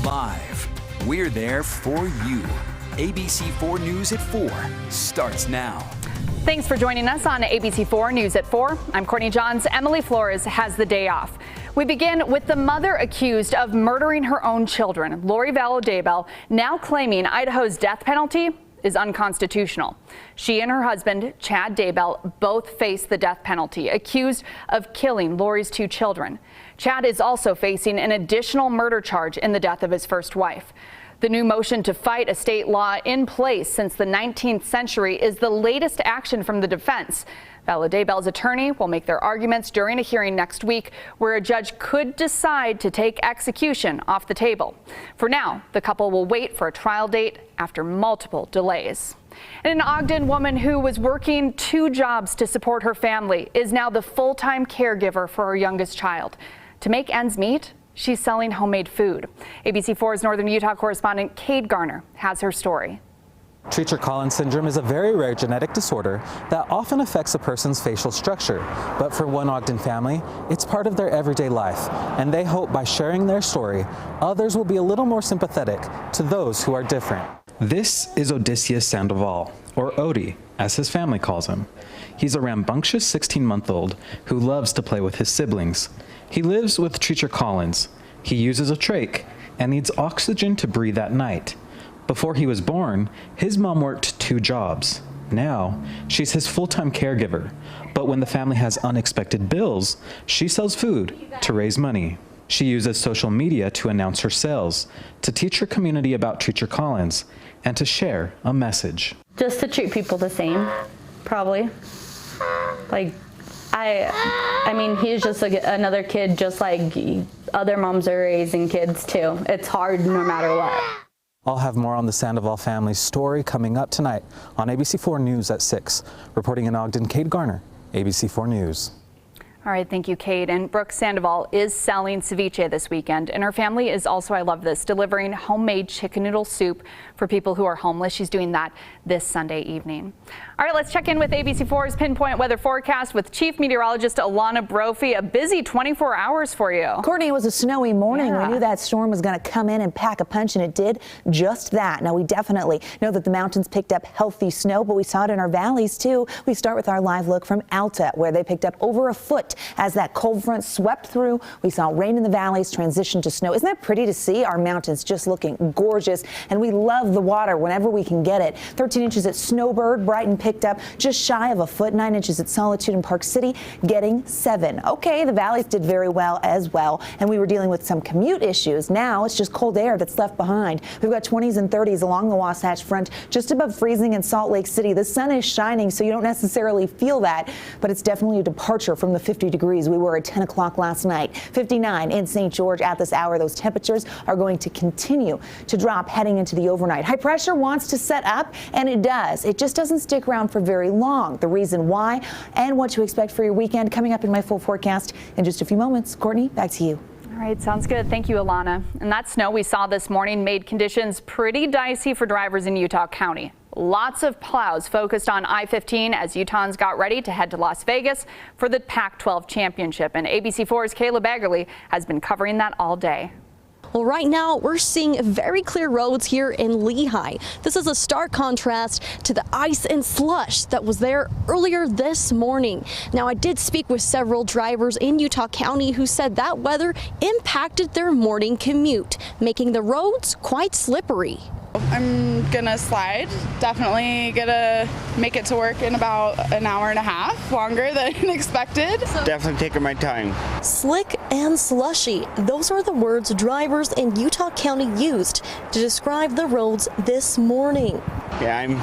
live. We're there for you. ABC4 News at 4 starts now. Thanks for joining us on ABC4 News at 4. I'm Courtney Johns. Emily Flores has the day off. We begin with the mother accused of murdering her own children, Lori Vallow Daybell, now claiming Idaho's death penalty is unconstitutional. She and her husband, Chad Daybell, both face the death penalty, accused of killing Lori's two children. Chad is also facing an additional murder charge in the death of his first wife. The new motion to fight a state law in place since the 19th century is the latest action from the defense. Vallow Daybell's attorney will make their arguments during a hearing next week where a judge could decide to take execution off the table. For now, the couple will wait for a trial date after multiple delays. And an Ogden woman who was working 2 jobs to support her family is now the full-time caregiver for her youngest child. To make ends meet, she's selling homemade food. ABC4's Northern Utah correspondent Cade Garner has her story. Treacher-Collins syndrome is a very rare genetic disorder that often affects a person's facial structure. But for one Ogden family, it's part of their everyday life, and they hope by sharing their story, others will be a little more sympathetic to those who are different. This is Odysseus Sandoval, or Odie, as his family calls him. He's a rambunctious 16-month-old who loves to play with his siblings. He lives with Treacher-Collins. He uses a trach and needs oxygen to breathe at night. Before he was born, his mom worked 2 jobs. Now, she's his full-time caregiver. But when the family has unexpected bills, she sells food to raise money. She uses social media to announce her sales, to teach her community about Treacher-Collins, and to share a message. Just to treat people the same, probably. Like, I mean, he's just another kid, just like other moms are raising kids too. It's hard no matter what. I'll have more on the Sandoval family's story coming up tonight on ABC4 News at 6. Reporting in Ogden, Cade Garner, ABC4 News. All right, thank you, Cade. And Brooke Sandoval is selling ceviche this weekend, and her family is also, I love this, delivering homemade chicken noodle soup for people who are homeless. She's doing that this Sunday evening. All right, let's check in with ABC4's Pinpoint Weather Forecast with Chief Meteorologist Alana Brophy. A busy 24 hours for you. Courtney, it was a snowy morning. We knew that storm was going to come in and pack a punch, and it did just that. Now, we definitely know that the mountains picked up healthy snow, but we saw it in our valleys, too. We start with our live look from Alta, where they picked up over a foot as that cold front swept through. We saw rain in the valleys transition to snow. Isn't that pretty to see? Our mountains just looking gorgeous, and we love the water whenever we can get it. 13 inches at Snowbird. Brighton picked up just shy of a foot. 9 inches at Solitude and Park City, getting 7. Okay, the valleys did very well as well, and we were dealing with some commute issues. Now it's just cold air that's left behind. We've got 20s and 30s along the Wasatch Front, just above freezing in Salt Lake City. The sun is shining, so you don't necessarily feel that, but it's definitely a departure from the 50 degrees we were at 10 o'clock last night. 59 in St. George at this hour. Those temperatures are going to continue to drop heading into the overnight. High pressure wants to set up, and it does. It just doesn't stick around for very long. The reason why and what to expect for your weekend coming up in my full forecast in just a few moments. Courtney, back to you. All right, sounds good. Thank you, Alana. And that snow we saw this morning made conditions pretty dicey for drivers in Utah County. Lots of plows focused on I-15 as Utahns got ready to head to Las Vegas for the Pac-12 championship. And ABC4's Kayla Baggerly has been covering that all day. Well, right now we're seeing very clear roads here in Lehigh. This is a stark contrast to the ice and slush that was there earlier this morning. Now, I did speak with several drivers in Utah County who said that weather impacted their morning commute, making the roads quite slippery. I'm gonna slide. Definitely gonna make it to work in about an hour and a half, longer than expected. Definitely taking my time. Slick and slushy. Those are the words drivers in Utah County used to describe the roads this morning. Yeah, I'm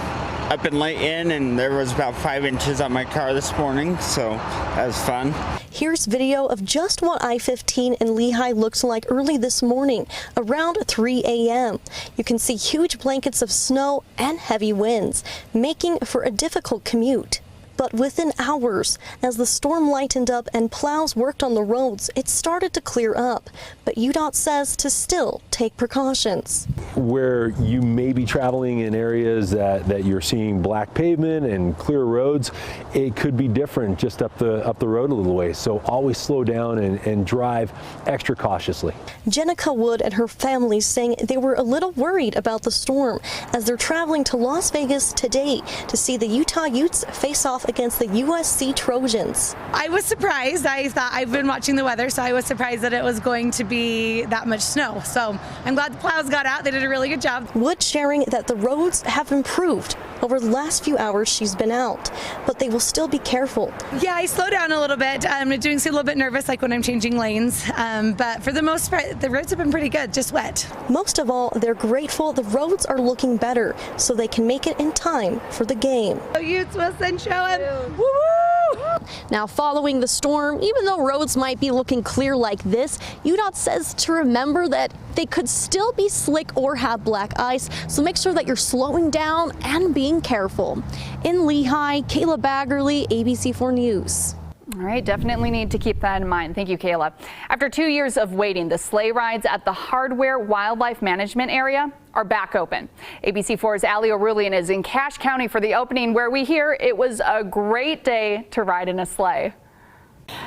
up and late in, and there was about 5 inches on my car this morning, so that was fun. Here's video of just what I-15 in Lehigh looks like early this morning, around 3 a.m. You can see huge blankets of snow and heavy winds, making for a difficult commute. But within hours, as the storm lightened up and plows worked on the roads, it started to clear up. But UDOT says to still take precautions. Where you may be traveling in areas that you're seeing black pavement and clear roads, it could be different just up the road a little ways. So always slow down and drive extra cautiously. Jenica Wood and her family saying they were a little worried about the storm as they're traveling to Las Vegas today to see the Utah Utes face off against the USC Trojans. I was surprised. I thought, I've been watching the weather, so I was surprised that it was going to be that much snow. So I'm glad the plows got out. They did a really good job. Wood sharing that the roads have improved over the last few hours she's been out, but they will still be careful. Yeah, I slow down a little bit. I'm doing a little bit nervous, like when I'm changing lanes. But for the most part, the roads have been pretty good, just wet. Most of all, they're grateful the roads are looking better so they can make it in time for the game. Utes Wilson, show him. Woo-woo! Now, following the storm, even though roads might be looking clear like this, UDOT says to remember that they could still be slick or have black ice, so make sure that you're slowing down and being careful. In Lehigh, Kayla Baggerly, ABC4 News. All right, definitely need to keep that in mind. Thank you, Kayla. After 2 years of waiting, the sleigh rides at the Hardware Wildlife Management Area are back open. ABC4's Ali O'Rulian is in Cache County for the opening, where we hear it was a great day to ride in a sleigh.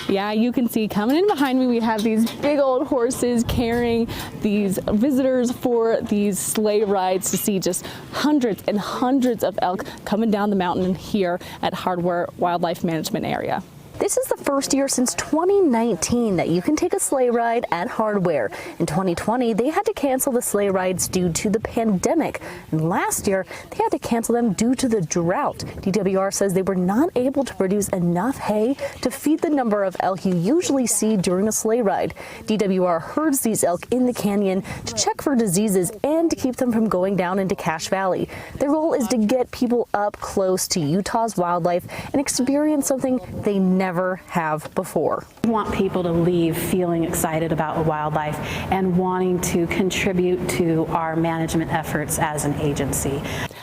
Yeah, you can see coming in behind me, we have these big old horses carrying these visitors for these sleigh rides to see just hundreds and hundreds of elk coming down the mountain here at Hardware Wildlife Management Area. This is the first year since 2019 that you can take a sleigh ride at Hardware. In 2020, they had to cancel the sleigh rides due to the pandemic. And last year, they had to cancel them due to the drought. DWR says they were not able to produce enough hay to feed the number of elk you usually see during a sleigh ride. DWR herds these elk in the canyon to check for diseases and to keep them from going down into Cache Valley. Their goal is to get people up close to Utah's wildlife and experience something they never have before. We want people to leave feeling excited about wildlife and wanting to contribute to our management efforts as an agency.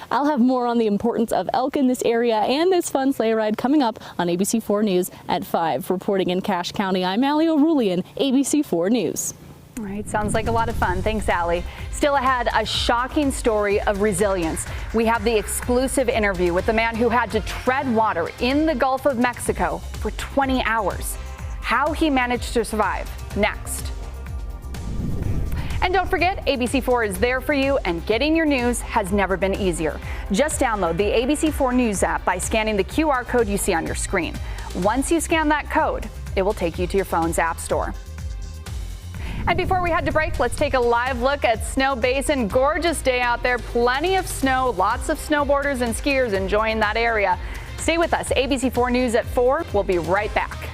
I'll have more on the importance of elk in this area and this fun sleigh ride coming up on ABC4 News at 5. Reporting in Cache County, I'm Ali O'Rulian, ABC4 News. All right, sounds like a lot of fun. Thanks, Allie. Still ahead, a shocking story of resilience. We have the exclusive interview with the man who had to tread water in the Gulf of Mexico for 20 hours. How he managed to survive, next. And don't forget, ABC4 is there for you, and getting your news has never been easier. Just download the ABC4 News app by scanning the QR code you see on your screen. Once you scan that code, it will take you to your phone's app store. And before we head to break, let's take a live look at Snow Basin. Gorgeous day out there, plenty of snow, lots of snowboarders and skiers enjoying that area. Stay with us, ABC4 News at 4. We'll be right back.